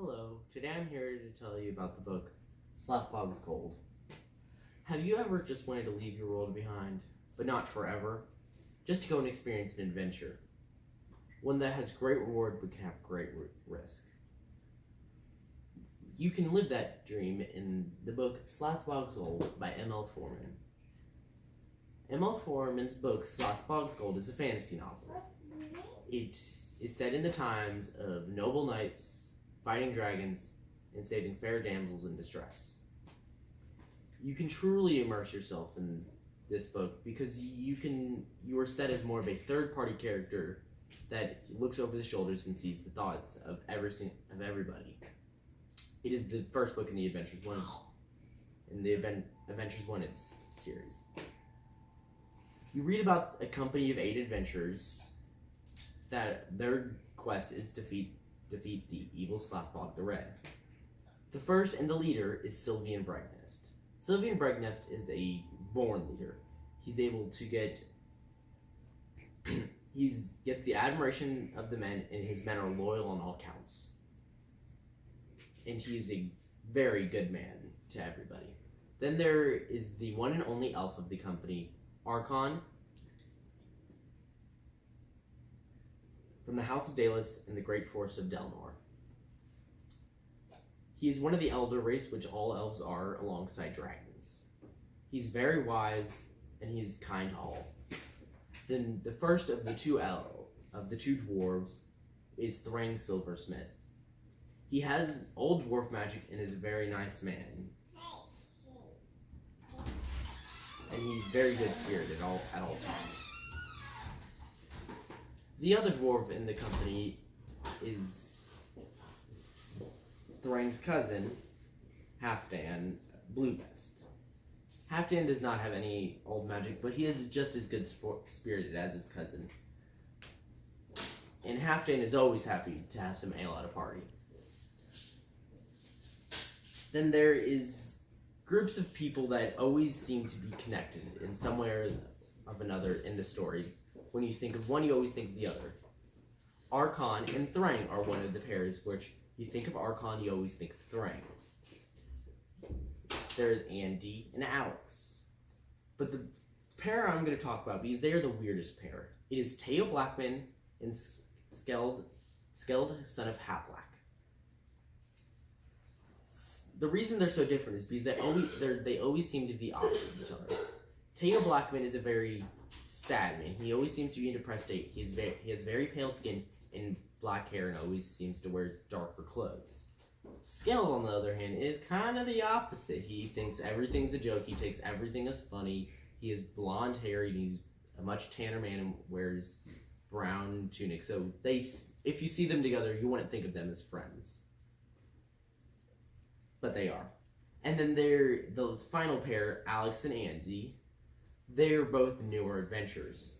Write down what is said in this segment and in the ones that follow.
Hello, today I'm here to tell you about the book Slothbog's Gold. Have you ever just wanted to leave your world behind, but not forever? Just to go and experience an adventure. One that has great reward but can have great risk. You can live that dream in the book Slothbog's Gold by M.L. Foreman. M.L. Foreman's book Slothbog's Gold is a fantasy novel. It is set in the times of noble knights fighting dragons, and saving fair damsels in distress. You can truly immerse yourself in this book because you are set as more of a third-party character that looks over the shoulders and sees the thoughts of everybody. It is the first book in the Adventures One series. You read about a company of 8 adventurers that their quest is to defeat the evil Slothbog the Red. The first and the leader is Sylvian Bregnest. Sylvian Bregnest is a born leader. He's able to gets the admiration of the men, and his men are loyal on all counts. And he's a very good man to everybody. Then there is the one and only elf of the company, Archon, from the House of Dalus in the Great Forest of Delnor. He is one of the elder race, which all elves are, alongside dragons. He's very wise, and he's kind to all. Then the first of the two dwarves is Thrang Silversmith. He has old dwarf magic and is a very nice man. And he's very good spirited at all times. The other dwarf in the company is Thrang's cousin, Halfdan Bluevest. Halfdan does not have any old magic, but he is just as good spirited as his cousin. And Halfdan is always happy to have some ale at a party. Then there is groups of people that always seem to be connected in some way or another in the story. When you think of one, you always think of the other. Archon and Thrang are one of the pairs, which you think of Archon, you always think of Thrang. There's Andy and Alex. But the pair I'm going to talk about, because they are the weirdest pair. It is Teo Blackman and Skeld, son of Haplack. The reason they're so different is because they always seem to be opposite of each other. Teo Blackman is a very sad man. He always seems to be in a depressed state. He has very pale skin and black hair and always seems to wear darker clothes. Skeld, on the other hand, is kind of the opposite. He thinks everything's a joke. He takes everything as funny. He has blonde hair and he's a much tanner man and wears brown tunic. So if you see them together, you wouldn't think of them as friends. But they are. And then the final pair, Alex and Andy. They're both newer adventurers.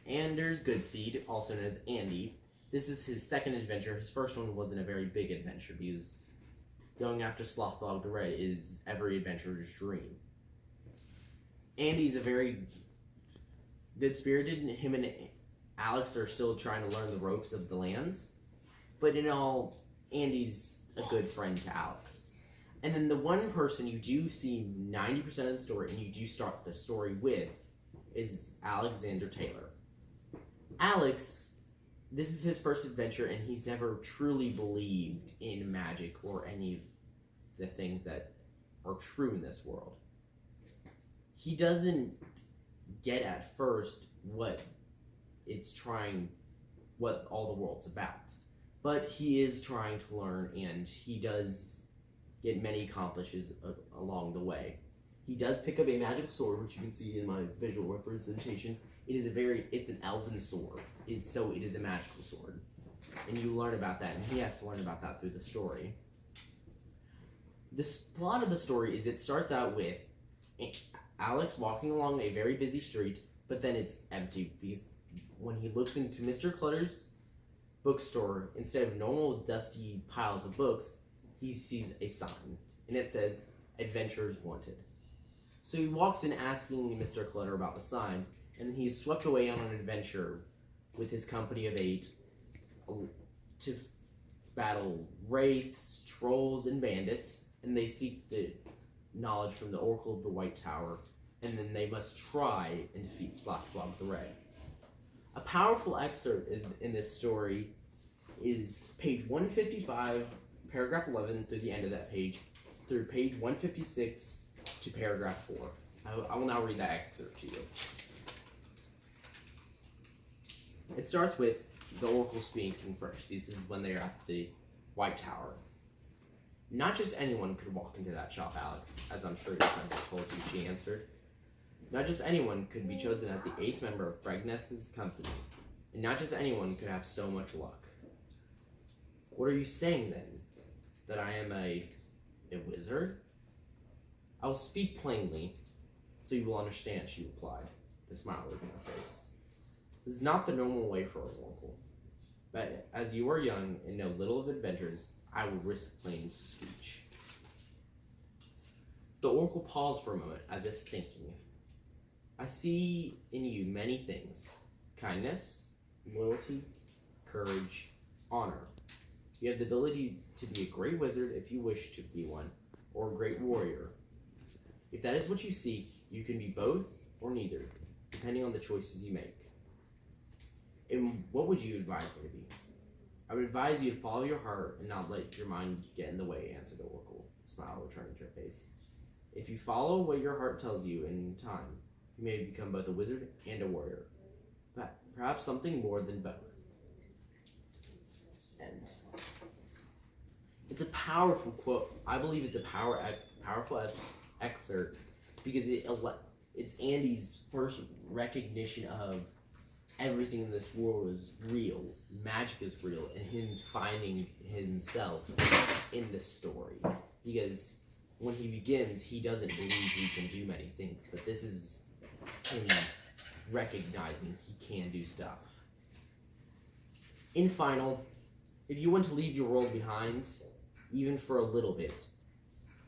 Anders Goodseed, also known as Andy, this is his second adventure. His first one wasn't a very big adventure because going after Slothbog the Red is every adventurer's dream. Andy's a very good-spirited, and him and Alex are still trying to learn the ropes of the lands. But in all, Andy's a good friend to Alex. And then the one person you do see 90% of the story, and you do start the story with, is Alexander Taylor. Alex, this is his first adventure, and he's never truly believed in magic or any of the things that are true in this world. He doesn't get at first what all the world's about. But he is trying to learn, and he does get many accomplishments along the way. He does pick up a magical sword, which you can see in my visual representation. It's an elven sword. It is a magical sword. And you learn about that, and he has to learn about that through the story. The plot of the story is it starts out with Alex walking along a very busy street, but then it's empty because when he looks into Mr. Clutter's bookstore, instead of normal dusty piles of books, he sees a sign, and it says, "Adventurers Wanted." So he walks in asking Mr. Clutter about the sign, and he is swept away on an adventure with his company of 8 to battle wraiths, trolls, and bandits, and they seek the knowledge from the Oracle of the White Tower, and then they must try and defeat Slothbog the Red. A powerful excerpt in this story is page 155, paragraph 11 through the end of that page, through page 156 to paragraph 4. I will now read that excerpt to you. It starts with the Oracle speaking first. This is when they're at the White Tower. Not just anyone could walk into that shop, Alex, as I'm sure your friends have told you, she answered. Not just anyone could be chosen as the 8th member of Bregness's company, and not just anyone could have so much luck. What are you saying, then? That I am a wizard? I will speak plainly, so you will understand, she replied, the smile leaving her face. This is not the normal way for an oracle, but as you are young and know little of adventures, I will risk plain speech. The oracle paused for a moment, as if thinking. I see in you many things: kindness, loyalty, courage, honor. You have the ability to be a great wizard if you wish to be one, or a great warrior. If that is what you seek, you can be both or neither, depending on the choices you make. And what would you advise me to be? I would advise you to follow your heart and not let your mind get in the way, answered the oracle, a smile returning to her face. If you follow what your heart tells you in time, you may become both a wizard and a warrior, but perhaps something more than both. End. It's a powerful quote. I believe it's a powerful excerpt because it's Andy's first recognition of everything in this world is real, magic is real, and him finding himself in the story. Because when he begins, he doesn't believe he can do many things, but this is him recognizing he can do stuff. In final, if you want to leave your world behind, even for a little bit,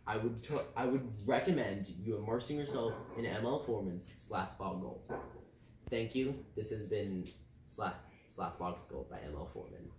I would recommend you immersing yourself in ML Foreman's Slothbog Gold. Thank you. This has been Slothbog's Gold by ML Foreman.